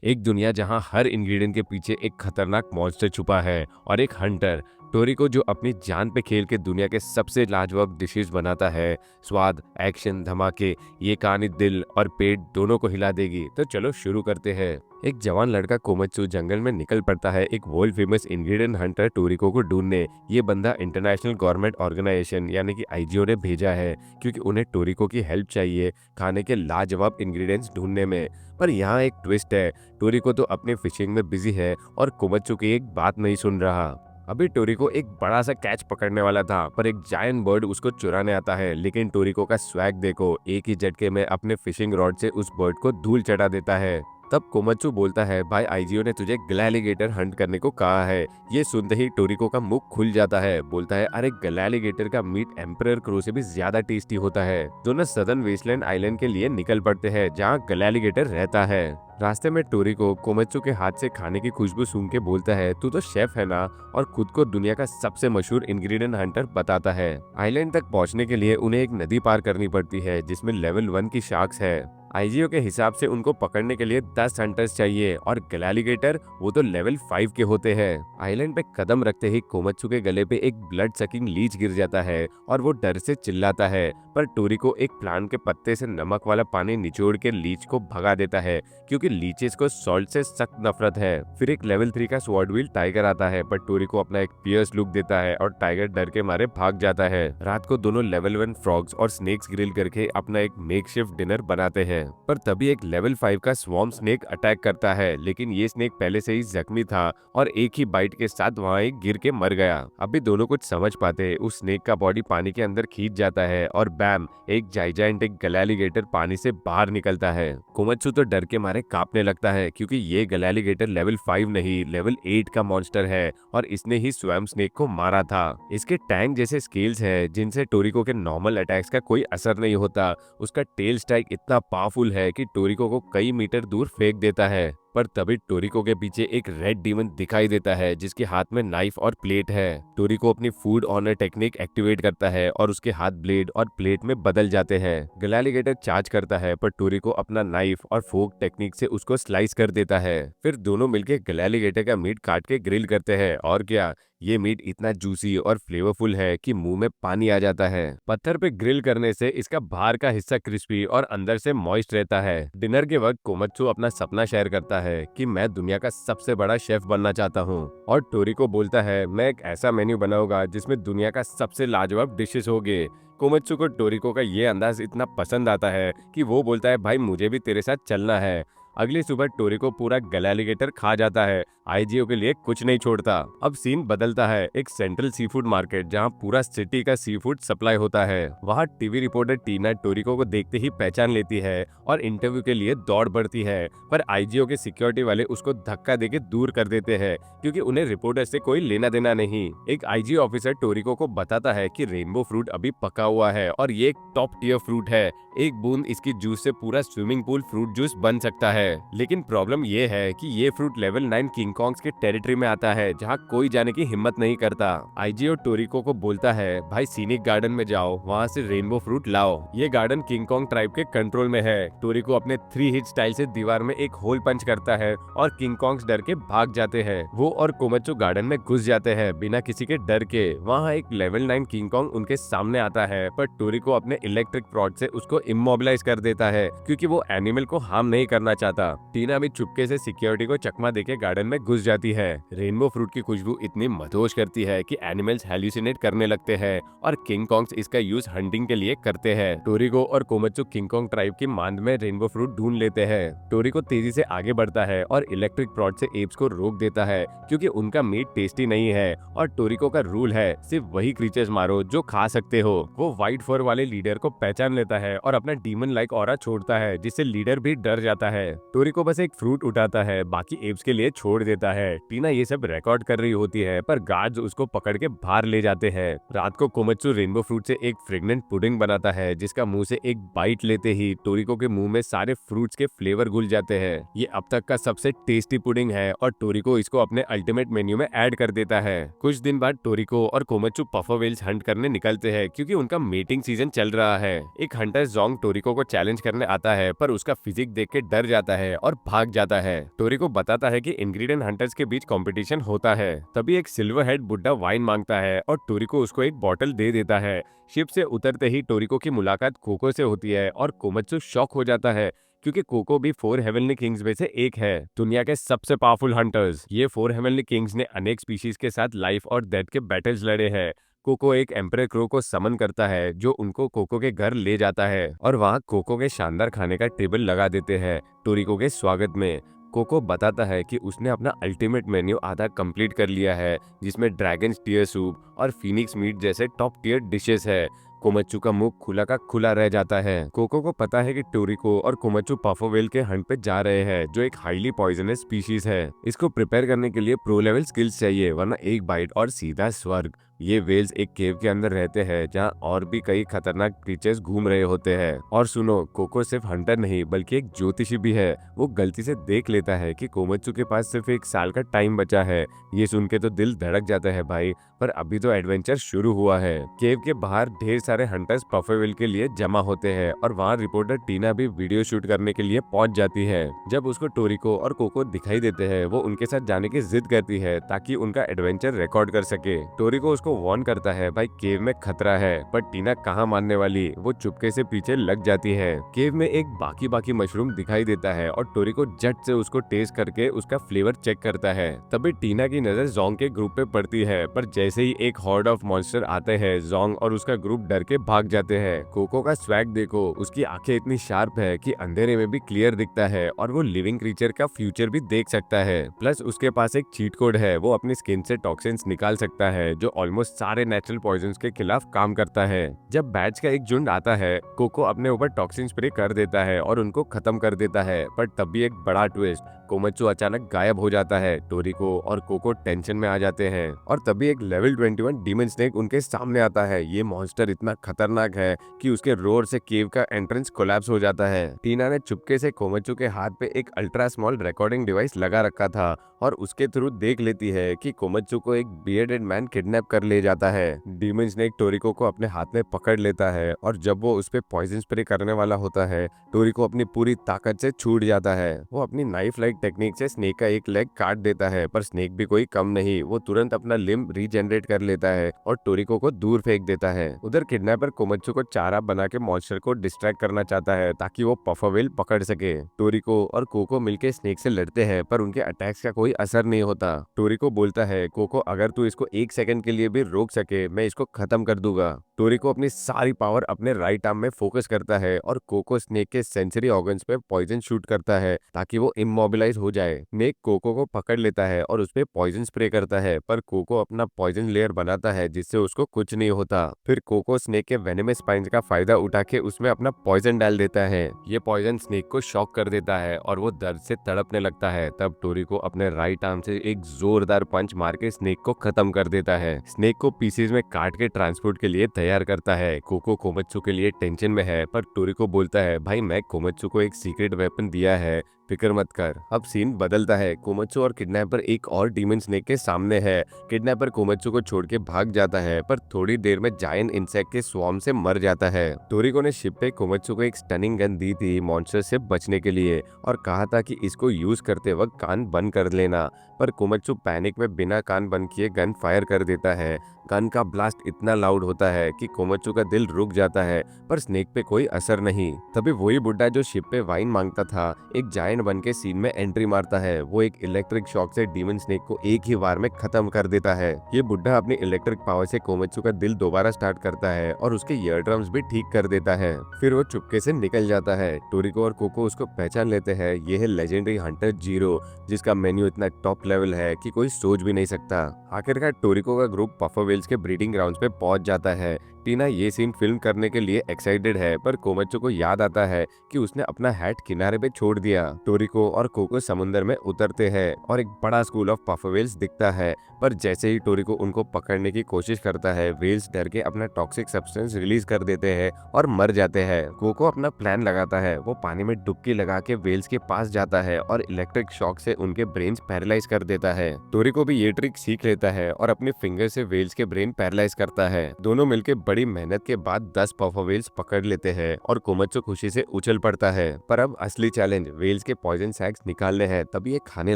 एक दुनिया जहां हर इंग्रेडिएंट के पीछे एक खतरनाक मॉन्स्टर छुपा है और एक हंटर टोरिको जो अपनी जान पे खेल के दुनिया के सबसे लाजवाब डिशेस बनाता है। स्वाद, एक्शन, धमाके, ये कहानी दिल और पेट दोनों को हिला देगी। तो चलो शुरू करते हैं। एक जवान लड़का कोमत्सू जंगल में निकल पड़ता है एक वर्ल्ड फेमस इंग्रेडिएंट हंटर टोरिको को ढूंढने। ये बंदा इंटरनेशनल गवर्नमेंट ऑर्गेनाइजेशन यानी कि आईजीओ ने भेजा है क्योंकि उन्हें टोरिको की हेल्प चाहिए खाने के लाजवाब इंग्रेडिएंट्स ढूंढने में। पर यहाँ एक ट्विस्ट है, टोरिको तो अपने फिशिंग में बिजी है और कोमत्सू की एक बात नहीं सुन रहा। अभी टोरिको एक बड़ा सा कैच पकड़ने वाला था पर एक जायंट बर्ड उसको चुराने आता है। लेकिन टोरिको का स्वैग देखो, एक ही झटके में अपने फिशिंग रॉड से उस बर्ड को धूल चटा देता है। तब कोमत्सू बोलता है, भाई आईजीओ ने तुझे ग्लैलीगेटर हंट करने को कहा है। ये सुनते ही टोरिको का मुंह खुल जाता है। बोलता है, अरे ग्लैलीगेटर का मीट एम्परर क्रो से भी ज्यादा टेस्टी होता है। दोनों सदर्न वेस्टलैंड आइलैंड के लिए निकल पड़ते हैं जहाँ ग्लैलीगेटर रहता है। रास्ते में टोरिको कोमत्सू के हाथ से खाने की खुशबू सूंघ के बोलता है, तू तो शेफ है ना, और खुद को दुनिया का सबसे मशहूर इंग्रेडिएंट हंटर बताता है। आइलैंड तक पहुंचने के लिए उन्हें एक नदी पार करनी पड़ती है जिसमें लेवल 1 की शार्क्स है। आईजीओ के हिसाब से उनको पकड़ने के लिए 10 हंटर्स चाहिए और ग्लैलीगेटर वो तो लेवल 5 के होते हैं। आइलैंड पे कदम रखते ही कोमत्सू के गले पे एक ब्लड सकिंग लीच गिर जाता है और वो डर से चिल्लाता है। पर टोरिको एक प्लांट के पत्ते से नमक वाला पानी निचोड़ के लीच को भगा देता है क्योंकि लीचेस को सॉल्ट से सख्त नफरत है। फिर एक लेवल 3 का स्वॉर्ड व्हील टाइगर आता है पर टोरिको अपना एक फियर्स लुक देता है और टाइगर डर के मारे भाग जाता है। रात को दोनों लेवल 1 फ्रॉग्स और स्नेक्स ग्रिल करके अपना एक मेकशिफ्ट डिनर बनाते हैं। पर तभी एक लेवल 5 का स्वॉर्म स्नेक अटैक करता है, लेकिन ये स्नेक पहले से ही जख्मी था और एक ही बाइट के साथ वहाँ एक गिर के मर गया। अभी दोनों कुछ समझ पाते, उस स्नेक का बॉडी पानी के अंदर खींच जाता है और बैम, एक जाइजेंटिक ग्लैलीगेटर पानी से बाहर निकलता है। कोमत्सू तो डर के मारे कांपने लगता है क्योंकि ये ग्लैलीगेटर लेवल 5 नहीं लेवल 8 का मॉन्स्टर है और इसने ही स्वयं स्नेक को मारा था। इसके टैंक जैसे स्केल्स है जिनसे टोरिको के नॉर्मल अटैक्स का कोई असर नहीं होता। उसका टेल स्ट्राइक इतना पावरफुल है कि टोरिको को कई मीटर दूर फेंक देता है। पर तभी टोरिको के पीछे एक रेड डीमन दिखाई देता है जिसके हाथ में नाइफ और प्लेट है। टोरिको अपनी फूड ऑनर टेक्निक एक्टिवेट करता है और उसके हाथ ब्लेड और प्लेट में बदल जाते हैं। ग्लैलीगेटर चार्ज करता है पर टोरिको अपना नाइफ और फोक टेक्निक से उसको स्लाइस कर देता है। फिर दोनों मिलकर ग्लैलीगेटर का मीट काट के ग्रिल करते हैं और क्या, ये मीट इतना जूसी और फ्लेवरफुल है कि मुंह में पानी आ जाता है। पत्थर पे ग्रिल करने से इसका बाहर का हिस्सा क्रिस्पी और अंदर से मॉइस्ट रहता है। डिनर के वक्त कोमत्सू अपना सपना शेयर करता है कि मैं दुनिया का सबसे बड़ा शेफ बनना चाहता हूँ और टोरिको बोलता है, मैं एक ऐसा मेन्यू बनाऊंगा जिसमें दुनिया का सबसे लाजवाब डिशेस होंगे। कोमत्सू को टोरिको का ये अंदाज इतना पसंद आता है कि वो बोलता है, भाई मुझे भी तेरे साथ चलना है। अगली सुबह टोरिको पूरा ग्लैलीगेटर खा जाता है, आईजीओ के लिए कुछ नहीं छोड़ता। अब सीन बदलता है एक सेंट्रल सी फूड मार्केट जहाँ पूरा सिटी का सी फूड सप्लाई होता है। वहाँ टीवी रिपोर्टर टीना टोरिको को देखते ही पहचान लेती है और इंटरव्यू के लिए दौड़ बढ़ती है। पर आईजीओ के सिक्योरिटी वाले उसको धक्का देके दूर कर देते हैं क्योंकि उन्हें रिपोर्टर से कोई लेना देना नहीं। एक आईजीओ ऑफिसर टोरिको को बताता है कि रेनबो फ्रूट अभी पका हुआ है और ये एक टॉप टियर फ्रूट है, एक बूंद इसकी जूस से पूरा स्विमिंग पूल फ्रूट जूस बन सकता है। लेकिन प्रॉब्लम ये है कि ये फ्रूट लेवल 9 किंग कॉन्ग्स के टेरिटरी में आता है जहाँ कोई जाने की हिम्मत नहीं करता। आईजीओ टोरिको को बोलता है, भाई सीनिक गार्डन में जाओ, वहाँ से रेनबो फ्रूट लाओ। ये गार्डन किंग कॉन्ग ट्राइब के कंट्रोल में है। टोरिको अपने 3 हिट स्टाइल से दीवार में एक होल पंच करता है और किंग कॉन्ग्स डर के भाग जाते हैं। वो और कोमत्सू गार्डन में घुस जाते हैं बिना किसी के डर के। वहाँ एक लेवल 9 किंग कॉन्ग उनके सामने आता है पर टोरिको अपने इलेक्ट्रिक रॉड से उसको इमोबिलाइज कर देता है क्योंकि वो एनिमल को हार्म नहीं करना चाहता। टीना भी चुपके से सिक्योरिटी को चकमा देके गार्डन में घुस जाती है। रेनबो फ्रूट की खुशबू इतनी मदहोश करती है कि एनिमल्स हेल्यूसिनेट करने लगते हैं और किंग कॉन्ग्स इसका यूज हंटिंग के लिए करते हैं। टोरिको और कोमत्सू किंग कॉन्ग ट्राइब की मांद में रेनबो फ्रूट ढूंढ लेते हैं। टोरिको तेजी से आगे बढ़ता है और इलेक्ट्रिक रॉड से एप्स को रोक देता है क्योंकि उनका मीट टेस्टी नहीं है और टोरिको का रूल है सिर्फ वही क्रीचर्स मारो जो खा सकते हो। वो व्हाइट फर वाले लीडर को पहचान लेता है और अपना डीमन लाइक ऑरा छोड़ता है जिससे लीडर भी डर जाता है। टोरिको बस एक फ्रूट उठाता है, बाकी एप्स के लिए छोड़ देता है। टीना ये सब रिकॉर्ड कर रही होती है पर गार्ड्स उसको पकड़ के बाहर ले जाते हैं। रात को कोमत्सू रेनबो फ्रूट से एक फ्रेग्नेंट पुडिंग बनाता है जिसका मुंह से एक बाइट लेते ही टोरिको के मुंह में सारे फ्रूट्स के फ्लेवर घुल जाते हैं। ये अब तक का सबसे टेस्टी पुडिंग है और टोरिको इसको अपने अल्टीमेट मेन्यू में ऐड कर देता है। कुछ दिन बाद टोरिको और कोमत्सू पफर व्हेल्स हंट करने निकलते हैं क्योंकि उनका मेटिंग सीजन चल रहा है। एक हंटर जोंग टोरिको को चैलेंज करने आता है पर उसका फिजिक देख के डर जाता जाता है और भाग जाता है। टोरिको बताता है कि इंग्रेडिएंट हंटर्स के बीच कंपटीशन होता है। तभी एक सिल्वर हेड बुड्ढा वाइन मांगता है और टोरिको उसको एक बॉटल दे देता है। शिप से उतरते ही टोरिको की मुलाकात कोको से होती है और कोमत्सु शॉक हो जाता है क्योंकि कोको भी 4 हेवनली किंग्स में से एक है, दुनिया के सबसे पावरफुल हंटर्स। ये 4 हेवनली किंग्स ने अनेक स्पीशीज के साथ लाइफ और डेथ के बैटल्स लड़े हैं। कोको एक एम्परर क्रो को समन करता है जो उनको कोको के घर ले जाता है और वहाँ कोको के शानदार खाने का टेबल लगा देते हैं टोरिको के स्वागत में। कोको बताता है कि उसने अपना अल्टीमेट मेन्यू आधा कंप्लीट कर लिया है, जिसमें ड्रैगन टीयर सूप और फिनिक्स मीट जैसे टॉप टीयर डिशेस है। कोमच्चू का मुंह खुला का खुला रह जाता है। कोको को पता है कि टोरिको और कोमच्चू पफो व्हेल के हंट पे जा रहे हैं, जो एक हाईली पॉइजनस स्पीशीज है। इसको प्रिपेयर करने के लिए प्रो लेवल स्किल्स चाहिए, वरना एक बाइट और सीधा स्वर्ग। ये वेल्स एक केव के अंदर रहते हैं जहाँ और भी कई खतरनाक क्रीचर्स घूम रहे होते हैं। और सुनो, कोको सिर्फ हंटर नहीं बल्कि एक ज्योतिषी भी है। वो गलती से देख लेता है कि कोमच्चू के पास सिर्फ 1 साल का टाइम बचा है। ये सुन के तो दिल धड़क जाता है भाई, पर अभी तो एडवेंचर शुरू हुआ है। केव के बाहर ढेर सारे हंटर्स पफेविल के लिए जमा होते हैं और वहाँ रिपोर्टर टीना भी वीडियो शूट करने के लिए पहुंच जाती है। जब उसको टोरिको और कोको दिखाई देते हैं, वो उनके साथ जाने की जिद करती है ताकि उनका एडवेंचर रिकॉर्ड कर सके। टोरिको उसको वार्न करता है भाई केव में खतरा है, पर टीना कहाँ मानने वाली, वो चुपके से पीछे लग जाती है। केव में एक बाकी मशरूम दिखाई देता है और टोरिको झट से उसको टेस्ट करके उसका फ्लेवर चेक करता है। तभी टीना की नजर जोंग के ग्रुप पे पड़ती है, पर जैसे ही एक हॉर्ड ऑफ मॉन्स्टर आते हैं, जोंग और उसका ग्रुप डर के भाग जाते हैं। कोको का स्वैग देखो, उसकी आंखें इतनी शार्प है कि अंधेरे में भी क्लियर दिखता है और वो लिविंग क्रीचर का फ्यूचर भी देख सकता है। प्लस उसके पास एक चीट कोड है, वो अपनी स्किन से टॉक्सिन्स निकाल सकता है जो ऑलमोस्ट सारे नेचुरल पॉइजन्स के खिलाफ काम करता है। जब बैट्स का एक झुंड आता है, कोको अपने ऊपर टॉक्सिन स्प्रे कर देता है और उनको खत्म कर देता है, पर तब भी एक बड़ा ट्विस्ट, कोमच्चू अचानक गायब हो जाता है। टोरिको और कोको टेंशन में आ जाते हैं और तभी एक लेवल 21 डीमन स्नेक उनके सामने आता है। ये मॉन्स्टर इतना खतरनाक है कि उसके रोर से केव का एंट्रेंस कोलैप्स हो जाता है। टीना ने चुपके से कोमच्चू के हाथ पे एक अल्ट्रा स्मॉल रिकॉर्डिंग डिवाइस लगा रखा था और उसके थ्रू देख लेती है कि कोमच्चू को एक बियर्डेड मैन किडनैप कर ले जाता है। डीमन स्नेक टोरिको को अपने हाथ में पकड़ लेता है और जब वो उस पे पॉइजन स्प्रे करने वाला होता है, टोरिको अपनी पूरी ताकत से छूट जाता है। वो अपनी नाइफ लाइक टेक्निक से स्नेक का एक लेग काट देता है, पर स्नेक भी कोई कम नहीं, वो तुरंत अपना लिम्ब रीजनरेट कर लेता है और टोरिको को दूर फेंक देता है। उधर किडनैपर कोमच्चू को चारा बना के मॉन्स्टर को डिस्ट्रैक्ट करना चाहता है ताकि वो पफावेल पकड़ सके। टोरिको और कोको मिलके स्नेक से लड़ते हैं, पर उनके अटैक्स का कोई असर नहीं होता। टोरिको बोलता है, कोको अगर तू इसको 1 सेकंड के लिए भी रोक सके, मैं इसको खत्म कर दूंगा। टोरिको अपनी सारी पावर अपने राइट आर्म में फोकस करता है और कोको स्नेक के सेंसरी ऑर्गन्स पे पॉइजन शूट करता है ताकि वो इमोबिलाइज हो जाए। स्नेक कोको को पकड़ लेता है और उस पे पॉइजन स्प्रे करता है, पर कोको अपना पॉइजन लेयर बनाता है जिससे उसको कुछ नहीं होता। फिर कोको स्नेक के वेनेमस स्पाइन्स का फायदा उठा के उसमें अपना पॉइजन डाल देता है। ये पॉइजन स्नेक को शॉक कर देता है और वो दर्द से तड़पने लगता है। तब टोरिको अपने राइट आर्म से एक जोरदार पंच मार के स्नेक को खत्म कर देता है। स्नेक को पीसेज में काट के ट्रांसपोर्ट के लिए तैयार करता है। कोको कोमच्चू के लिए टेंशन में है, पर टोरिको बोलता है, भाई मैं कोमच्चू को एक सीक्रेट वेपन दिया है, फिक्र मत कर। अब सीन बदलता है, कोमच्चू और किडनैपर एक और डीमन स्नेक के सामने है। किडनैपर कोमच्चू को छोड़ के भाग जाता है, पर थोड़ी देर में जायंट इंसेक्ट के स्वॉर्म से मर जाता है। टोरिको ने शिप पे कोमच्चू को एक स्टनिंग गन दी थी मॉन्स्टर से बचने के लिए और कहा था कि इसको यूज करते वक्त कान बंद कर लेना, पर कोमच्चू पैनिक में बिना कान बंद किए गन फायर कर देता है। गन का ब्लास्ट इतना लाउड होता है कि कोमच्चू का दिल रुक जाता है, पर स्नेक पे कोई असर नहीं। तभी वही बुड्ढा जो शिप पे वाइन मांगता था, एक जायंट बन के सीन में एंट्री मारता है। वो एक इलेक्ट्रिक शॉक से डीमन स्नेक को एक ही वार में खत्म कर देता है। ये बुड्ढा अपनी इलेक्ट्रिक पावर से कोमच्चू का दिल दोबारा स्टार्ट करता है और उसके ईयर ड्रम्स भी ठीक कर देता है। फिर वो चुपके से निकल जाता है। टोरिको और कोको उसको पहचान लेते हैं। ये है लेजेंडरी हंटर जीरो, जिसका मेन्यू इतना टॉप लेवल है कि कोई सोच भी नहीं सकता। आखिरकार टोरिको का ग्रुप पफावेल्स के ब्रीडिंग ग्राउंड्स पे पहुंच जाता है। टीना ये सीन फिल्म करने के लिए एक्साइटेड है, पर कोमच्चू को याद आता है कि उसने अपना हैट किनारे पे छोड़ दिया। टोरिको और कोको समुद्र में उतरते हैं और एक बड़ा स्कूल ऑफ पफावेल्स दिखता है, पर जैसे ही टोरिको उनको पकड़ने की कोशिश करता है, वेल्स डर के अपना टॉक्सिक सब्सटेंस रिलीज कर देते हैं और मर जाते हैं। कोको अपना प्लान लगाता है, वो पानी में डुबकी लगा के वेल्स के पास जाता है और इलेक्ट्रिक शॉक से उनके ब्रेन्स पैरालाइज कर देता है। टोरिको भी ये ट्रिक सीख लेता है और अपने फिंगर से वेल्स के ब्रेन पैरालाइज करता है। दोनों मिलकर बड़ी कड़ी मेहनत के बाद 10 पफर व्हेल्स पकड़ लेते हैं और कोमत्सु खुशी से उछल पड़ता है। पर अब असली चैलेंज व्हेल्स के पॉइजन सैक्स निकालने हैं, तभी ये खाने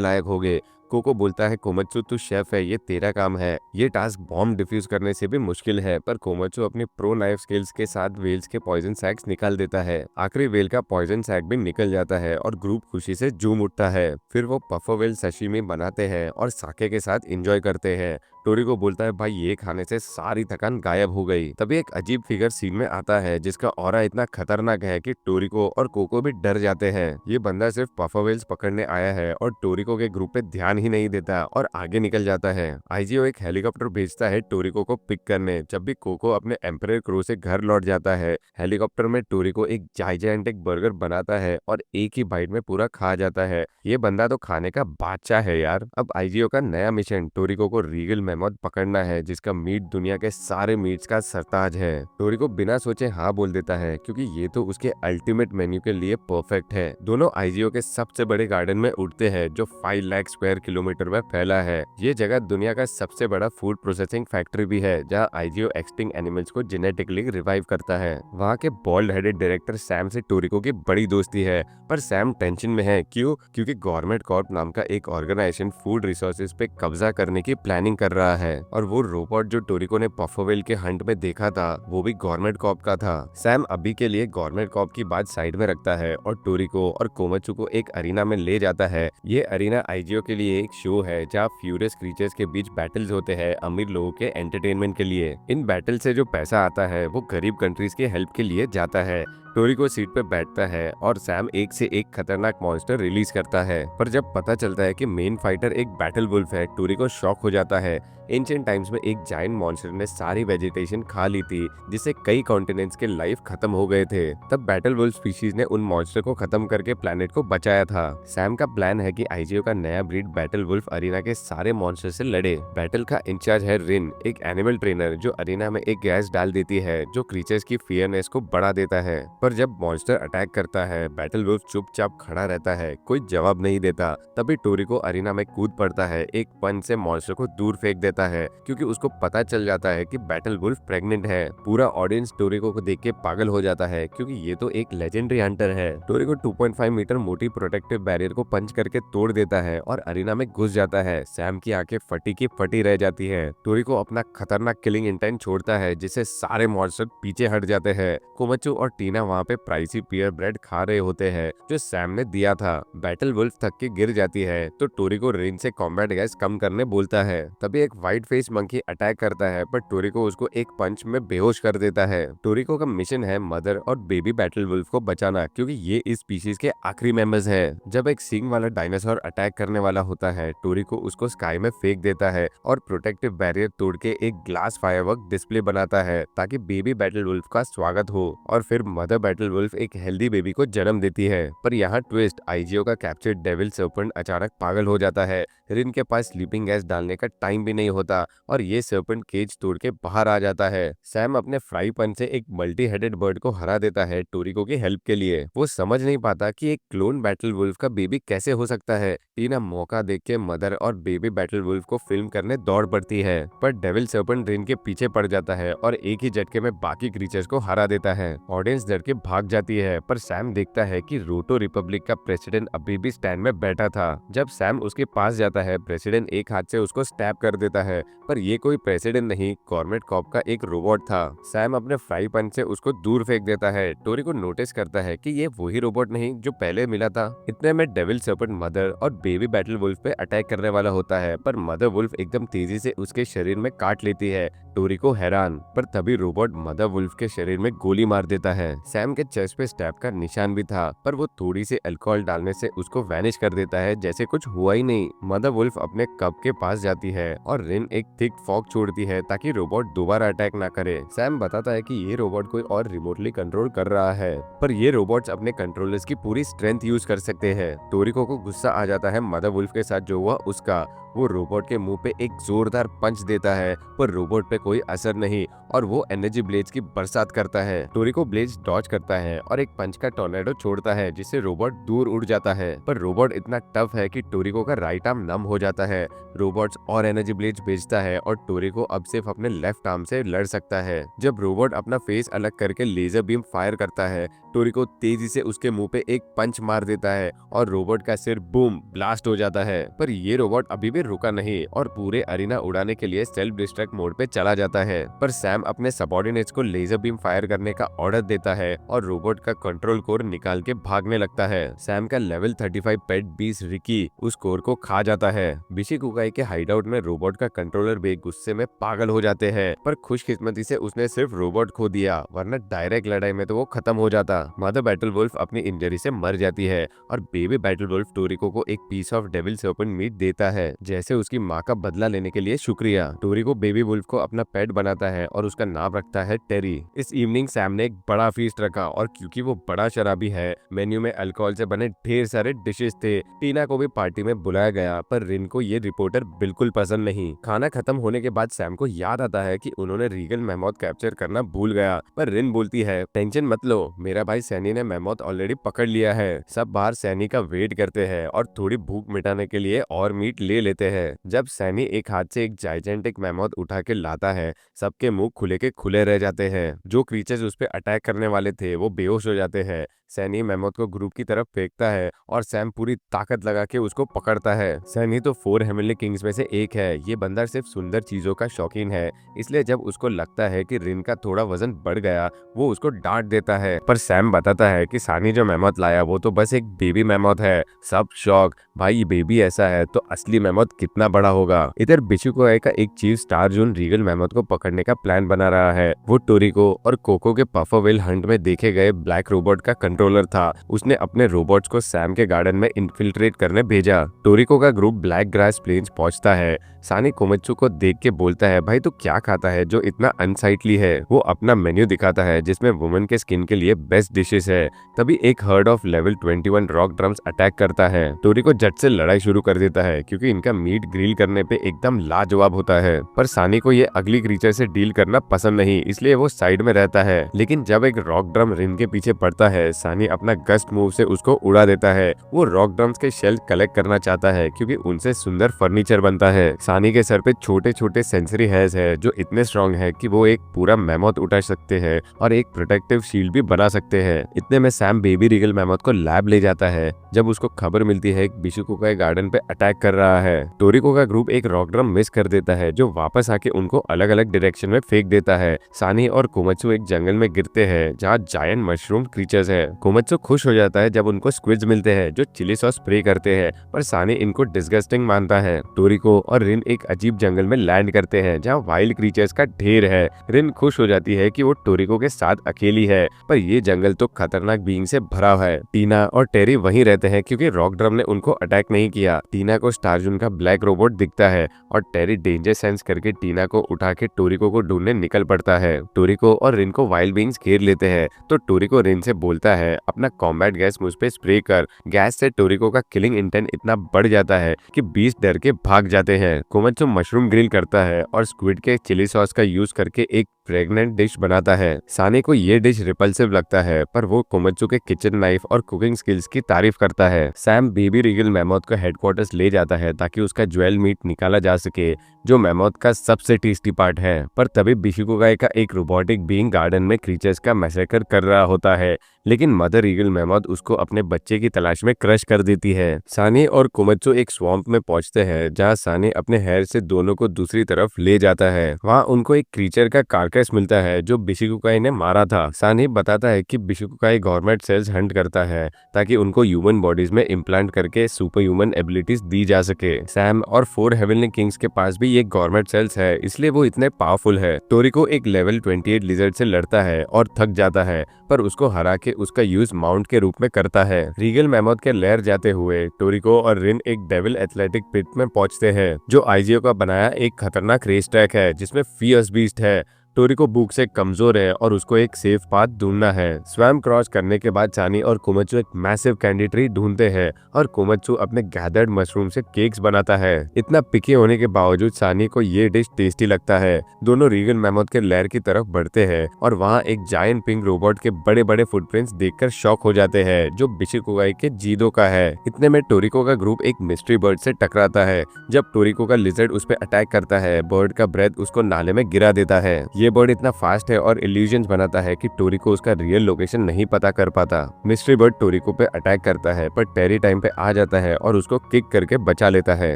लायक हो गए। कोको बोलता है, कोमत्सु तू शेफ है, ये तेरा काम है। ये टास्क बॉम्ब डिफ्यूज करने से भी मुश्किल है, पर कोमत्सु अपनी प्रो नाइफ स्किल्स के साथ व्हेल्स के पॉइजन सैक्स निकाल देता है। आखिरी व्हेल का पॉइजन सैक भी निकल जाता है और ग्रुप खुशी से झूम उठता है। फिर वो पफर व्हेल सशिमी बनाते हैं और साके के साथ एंजॉय करते हैं। टोरिको बोलता है, भाई ये खाने से सारी थकान गायब हो गई। तभी एक अजीब फिगर सीन में आता है जिसका ऑरा इतना खतरनाक है कि टोरिको और कोको भी डर जाते हैं। ये बंदा सिर्फ पफर व्हेल्स पकड़ने आया है और टोरिको के ग्रुप पे ध्यान ही नहीं देता और आगे निकल जाता है। आईजीओ एक हेलीकॉप्टर भेजता है टोरिको को पिक करने। जब भी कोको अपने एम्परर क्रू से घर लौट जाता है, हेलीकॉप्टर में टोरिको एक जाइजेंटिक बर्गर बनाता है और एक ही बाइट में पूरा खा जाता है। ये बंदा तो खाने का बादशाह है यार। अब आईजीओ का नया मिशन टोरिको को रीगल मैमथ पकड़ना है, जिसका मीट दुनिया के सारे मीट्स का सरताज है। टोरिको बिना सोचे हाँ बोल देता है क्योंकि ये तो उसके अल्टीमेट मेन्यू के लिए परफेक्ट है। दोनों आईजीओ के सबसे बड़े गार्डन में उड़ते हैं जो 5 लाख स्क्वायर किलोमीटर में फैला है। ये जगह दुनिया का सबसे बड़ा फूड प्रोसेसिंग फैक्ट्री भी है, जहाँ आईजीओ एक्सटिंक्ट एनिमल्स को जेनेटिकली रिवाइव करता है। वहाँ के बॉल्ड हेडेड डायरेक्टर सैम से टोरिको की बड़ी दोस्ती है, पर सैम टेंशन में है। क्यों? क्योंकि गवर्नमेंट कॉर्प नाम का एक ऑर्गेनाइजेशन फूड रिसोर्सेज पे कब्जा करने की प्लानिंग कर रहा है और वो रोबोट जो टोरिको ने पफर व्हेल के हंट में देखा था वो भी गवर्नमेंट कॉर्प का था। सैम अभी के लिए गवर्नमेंट कॉर्प की बात साइड में रखता है और टोरिको और कोमत्सु को एक अरीना में ले जाता है। ये अरीना आईजीओ के लिए एक शो है जहाँ फ्यूरियस क्रीचर्स के बीच बैटल्स होते हैं अमीर लोगों के एंटरटेनमेंट के लिए। इन बैटल से जो पैसा आता है वो गरीब कंट्रीज के हेल्प के लिए जाता है। टोरिको सीट पे बैठता है और सैम एक से एक खतरनाक मॉन्स्टर रिलीज करता है, पर जब पता चलता है कि मेन फाइटर एक बैटल वुल्फ है, टोरिको शॉक हो जाता है। एंशिएंट टाइम्स में एक जायंट मॉन्स्टर ने सारी वेजिटेशन खा ली थी, जिससे कई कॉन्टिनेंट्स के लाइफ खत्म हो गए थे। तब बैटल वुल्फ स्पीशीज ने उन मॉन्स्टर को खत्म करके प्लेनेट को बचाया था। सैम का प्लान है कि आईजीओ का नया ब्रीड बैटल वुल्फ अरीना के सारे मॉन्स्टर से लड़े। बैटल का इंचार्ज है रिन, एक एनिमल ट्रेनर जो अरीना में एक गैस डाल देती है जो क्रीचर्स की फियरनेस को बढ़ा देता है। पर जब मॉन्स्टर अटैक करता है, बैटल वुल्फ चुपचाप खड़ा रहता है, कोई जवाब नहीं देता। तभी टोरिको अरीना में कूद पड़ता है, एक पंच से मॉन्स्टर को दूर फेंक देता है क्योंकि उसको पता चल जाता है कि बैटल वुल्फ प्रेग्नेंट है। पूरा ऑडियंस टोरिको को देख के पागल हो जाता है क्योंकि ये तो एक लेजेंडरी हंटर है। टोरिको 2.5 मीटर मोटी प्रोटेक्टिव बैरियर को पंच करके तोड़ देता है और अरीना में घुस जाता है। सैम की आंखें फटी की फटी रह जाती है। टोरिको अपना खतरनाक किलिंग इंटेंट छोड़ता है जिससे सारे मॉन्स्टर पीछे हट जाते हैं। कोमत्सु और टीना वहाँ पे प्राइसी पियर ब्रेड खा रहे होते हैं जो सैम ने दिया था। बैटल वुल्फ थक के गिर जाती है तो टोरिको रिन से कॉम्बैट गैस कम करने बोलता है। तभी एक व्हाइट फेस मंकी अटैक करता है, पर टोरिको उसको एक पंच में बेहोश कर देता है। टोरिको का मिशन है मदर और बेबी बैटल वुल्फ को बचाना क्योंकि ये इस स्पीशीज के आखिरी मेंबर्स हैं। जब एक सींग वाला डायनासोर अटैक करने वाला होता है, टोरिको उसको स्काई में फेंक देता है और प्रोटेक्टिव बैरियर तोड़ के एक ग्लास फायरवर्क डिस्प्ले बनाता है ताकि बेबी बैटल वुल्फ का स्वागत हो। और फिर मदर बैटल वुल्फ एक हेल्दी बेबी को जन्म देती है। पर यहाँ ट्विस्ट, आईजीओ का कैप्चर्ड डेविल सर्पेंट अचानक पागल हो जाता है। रिन के पास स्लीपिंग गैस डालने का टाइम भी नहीं होता और ये सर्पेंट केज तोड़ के बाहर आ जाता है। सैम अपने फ्राई पन से एक मल्टी हेडेड बर्ड को हरा देता है टोरिको की हेल्प के लिए। वो समझ नहीं पाता कि एक क्लोन बैटल वुल्फ का बेबी कैसे हो सकता है। टीना मौका देख के मदर और बेबी बैटल वुल्फ को फिल्म करने दौड़ पड़ती है, पर डेविल सर्पेंट रिन के पीछे पड़ जाता है और एक ही झटके में बाकी क्रीचर्स को हरा देता है। ऑडियंस डर के भाग जाती है, पर सैम देखता है कि रोटो रिपब्लिक का प्रेसिडेंट अभी भी स्टैंड में बैठा था। जब सैम उसके पास जाता है, प्रेसिडेंट एक हाथ से उसको स्टैब कर देता है, पर ये कोई प्रेसिडेंट नहीं, गवर्नमेंट कॉप का एक रोबोट था। सैम अपने फ्राई पन से उसको दूर फेंक देता है। टोरिको नोटिस करता है कि ये वही रोबोट नहीं जो पहले मिला था। इतने में डेविल सर्पेंट मदर और बेबी बैटल वुल्फ पे अटैक करने वाला होता है, पर मदर वुल्फ एकदम तेजी से उसके शरीर में काट लेती है। टोरिको हैरान, पर तभी रोबोट मदर वुल्फ के शरीर में गोली मार देता है। सैम के चेस्ट पे स्टैब का निशान भी था, पर वो थोड़ी सी अल्कोहल डालने से उसको वैनिश कर देता है जैसे कुछ हुआ ही नहीं। मदर वुल्फ अपने कप के पास जाती है और रिन एक थिक फॉग छोड़ती है ताकि रोबोट दोबारा अटैक ना करे। सैम बताता है कि ये रोबोट कोई और रिमोटली कंट्रोल कर रहा है, पर ये रोबोट्स अपने कंट्रोलर्स की पूरी स्ट्रेंथ यूज कर सकते हैं। टोरिको को गुस्सा आ जाता है मदर वुल्फ के साथ जो हुआ उसका। वो रोबोट के मुंह पे एक जोरदार पंच देता है, पर रोबोट पे कोई असर नहीं और वो एनर्जी ब्लेड्स की बरसात करता है। टोरिको ब्लेड्स डॉज डॉज करता है और एक पंच का टोर्नेडो छोड़ता है जिससे रोबोट दूर उड़ जाता है। पर रोबोट इतना टफ है कि टोरिको का राइट आर्म नम हो जाता है। रोबोट्स और एनर्जी ब्लेड्स भेजता है और टोरिको अब सिर्फ अपने लेफ्ट आर्म से लड़ सकता है। जब रोबोट अपना फेस अलग करके लेजर बीम फायर करता है, टोरिको तेजी से उसके मुंह पे एक पंच मार देता है और रोबोट का सिर बूम ब्लास्ट हो जाता है। पर ये रोबोट अभी भी रुका नहीं और पूरे अरीना उड़ाने के लिए सेल्फ डिस्ट्रक्ट मोड पे चला जाता है। पर सैम अपने सबऑर्डिनेट्स को लेजर बीम फायर करने का ऑर्डर देता है और रोबोट का कंट्रोल कोर निकाल के भागने लगता है। सैम का लेवल 35 पेट बीस रिकी उस कोर को खा जाता है। बिशिकुकाई के हाइडआउट में रोबोट का कंट्रोलर भी गुस्से में पागल हो जाते हैं, पर खुशकिस्मती से उसने सिर्फ रोबोट खो दिया, वरना डायरेक्ट लड़ाई में तो वो खत्म हो जाता। मदर बैटल वुल्फ अपनी इंजरी से मर जाती है और बेबी बैटल वुल्फ टोरिको को एक piece of devil serpent meat देता है, जैसे उसकी माँ का बदला लेने के लिए शुक्रिया। टोरिको बेबी वुल्फ को अपना पेट बनाता है और उसका नाम रखता है टेरी। इस इवनिंग सैम ने एक बड़ा फीस्ट रखा और क्योंकि वो बड़ा शराबी है, मेन्यू में अल्कोहल से बने ढेर सारे डिशेस थे। टीना को भी पार्टी में बुलाया गया, पर रिन को ये रिपोर्टर बिल्कुल पसंद नहीं। खाना खत्म होने के बाद सैम को याद आता है कि उन्होंने रीगल मैमोथ कैप्चर करना भूल गया, पर रिन बोलती है टेंशन मत लो, मेरा भाई सैनी ने मैमोथ ऑलरेडी पकड़ लिया है। सब बाहर सैनी का वेट करते हैं और थोड़ी भूख मिटाने के लिए और मीट ले लेते हैं। जब सैनी एक हाथ से एक जाइजेंटिक मैमोथ उठा के लाता है, सबके मुंह खुले के खुले रह जाते हैं। जो क्रीचर्स उस पे अटैक करने वाले थे वो बेहोश हो जाते हैं। सैनी मैमोथ को ग्रुप की तरफ फेंकता है और सैम पूरी ताकत लगा के उसको पकड़ता है। सैनी तो 4 हेवनली किंग्स में से एक है। ये बंदा सिर्फ सुंदर चीजों का शौकीन है, इसलिए जब उसको लगता है कि रिन का थोड़ा वजन बढ़ गया, वो उसको डांट देता है। पर सैम बताता है कि सानी जो मैमोथ लाया वो तो बस एक बेबी मैमोथ है। सब शौक, भाई ये बेबी ऐसा है तो असली मैमोथ कितना बड़ा होगा। इधर बिशिकुकाई का एक चीफ स्टार जून रीगल मैमोथ को पकड़ने का प्लान बना रहा है। वो टोरिको और कोको के पफर वेल हंट में देखे गए ब्लैक रोबोट का कंट्रोलर था। उसने अपने रोबोट्स को सैम के गार्डन में इन्फिल्ट्रेट करने भेजा। टोरिको का ग्रुप ब्लैक ग्रास प्लेन्स पहुंचता है। सानी कोमित्सु को देख के बोलता है, भाई तू क्या खाता है जो इतना अनसाइटली है। वो अपना मेन्यू दिखाता है जिसमें वुमेन के स्किन के लिए बेस्ट डिशेस है। तभी एक heard of level 21 rock drums attack करता है। टोरिको झट से लड़ाई शुरू कर देता है क्योंकि इनका मीट ग्रिल करने पे एकदम लाजवाब होता है। पर सानी को ये अगली क्रीचर से डील करना पसंद नहीं, इसलिए वो साइड में रहता है। लेकिन जब एक रॉक ड्रम रिन के पीछे पड़ता है, सानी अपना गस्ट मूव से उसको उड़ा देता है। वो रॉक ड्रम्स के शेल कलेक्ट करना चाहता है क्योंकि उनसे सुंदर फर्नीचर बनता है। सानी के सर पे छोटे छोटे सेंसरी हेयर्स है जो इतने स्ट्रॉन्ग है कि वो एक पूरा मैमोथ उठा सकते हैं और एक प्रोटेक्टिव शील्ड भी बना सकते हैं। इतने में सैम बेबी रीगल मैमोथ को लैब ले जाता है। जब उसको खबर मिलती है कि बिशिकुकाई गार्डन पे अटैक कर रहा है, टोरिको का ग्रुप एक रॉक ड्रम मिस कर देता है जो वापस आके उनको अलग अलग डायरेक्शन में फेंक देता है। सानी और कोमित्सु एक जंगल में गिरते हैं जहाँ जायंट मशरूम क्रीचर्स है। कोमित्सु खुश हो जाता है जब उनको स्क्विड्स मिलते हैं जो चिली सॉस स्प्रे करते हैं, पर सानी इनको डिस्गस्टिंग मानता है। टोरिको और रिन एक अजीब जंगल में लैंड करते हैं जहाँ वाइल्ड क्रीचर्स का ढेर है। रिन खुश हो जाती है कि वो टोरिको के साथ अकेली है, पर ये जंगल तो खतरनाक बीइंग से भरा है। टीना और टेरी वहीं रहते हैं क्योंकि रॉक ड्रम ने उनको अटैक नहीं किया। टीना को स्टारजून का ब्लैक रोबोट दिखता है और टेरी डेंजर सेंस करके टीना को उठा के टोरिको को ढूंढने निकल पड़ता है। टोरिको और रिन को वाइल्ड बीइंग्स घेर लेते हैं तो टोरिको रिन से बोलता है, अपना कॉम्बैट गैस मुझ पे स्प्रे कर। गैस से टोरिको का किलिंग इंटेंट इतना बढ़ जाता है कि 20 डर के भाग जाते हैं। कोमित्सु मशरूम ग्रिल करता है और स्क्विड के चिली सॉस का यूज करके एक प्रेग्नेंट डिश बनाता है। सानी को ये डिश रिपल्सिव लगता है, पर वो कोमित्सु के किचन नाइफ और कुकिंग स्किल्स की तारीफ करता है। सैम बेबी रीगल मैमोथ को हेडक्वार्टर्स ले जाता है ताकि उसका ज्वेल मीट निकाला जा सके, जो मैमोथ का सबसे टेस्टी पार्ट है। पर तभी बिशिकुकाई का एक रोबोटिक बीइंग गार्डन में क्रीचर्स का मैसेकर कर रहा होता है, लेकिन मदर रीगल मैमोथ उसको अपने बच्चे की तलाश में क्रश कर देती है। सानी और कोमित्सु एक स्वैम्प में पहुंचते हैं जहां सानी अपने हेयर से दोनों को दूसरी तरफ ले जाता है। वहां उनको एक क्रीचर का कार्केस मिलता है जो बिशिकुकाई ने मारा था। सानी बताता है कि बिशिकुकाई गवर्नमेंट सेल्स हंट करता है ताकि उनको ह्यूमन बॉडीज में इम्प्लांट करके सुपर ह्यूमन एबिलिटीज दी जा सके। सैम और 4 हेवनली किंग्स के पास भी ये गवर्नमेंट सेल्स है, इसलिए वो इतने पावरफुल है। टोरिको एक लेवल 28 लिजर्ड से लड़ता है और थक जाता है, पर उसको हरा के उसका यूज माउंट के रूप में करता है। रीगल मैमोथ के लेयर जाते हुए टोरिको और रिन एक डेविल एथलेटिक पिट में पहुंचते हैं जो आईजीओ का बनाया एक खतरनाक रेस ट्रैक है जिसमें फियर्स बीस्ट है। टोरिको भूख से कमजोर है और उसको एक सेफ पाथ ढूंढना है। स्वैम्प क्रॉस करने के बाद सानी और कोमात्सु एक मैसिव कैंडी ट्री ढूंढते हैं और कोमात्सु अपने गैदर्ड मशरूम से केक्स बनाता है। इतना पिकी होने के बावजूद सानी को ये डिश टेस्टी लगता है। दोनों रीगल मैमोथ के लैर की तरफ बढ़ते हैं और वहाँ एक जायंट पिंक रोबोट के बड़े बड़े फुटप्रिंट्स देखकर शॉक हो जाते हैं, जो बिशिकुगाई के जीदो का है। इतने में टोरिको का ग्रुप एक मिस्ट्री बर्ड से टकराता है। जब टोरिको का लिजर्ड उस पर अटैक करता है, बर्ड का ब्रेथ उसको नाले में गिरा देता है। ये बर्ड इतना फास्ट है और इल्यूजन्स बनाता है कि टोरिको उसका रियल लोकेशन नहीं पता कर पाता। मिस्ट्री बर्ड टोरिको पे अटैक करता है, पर टेरी टाइम पे आ जाता है और उसको किक करके बचा लेता है।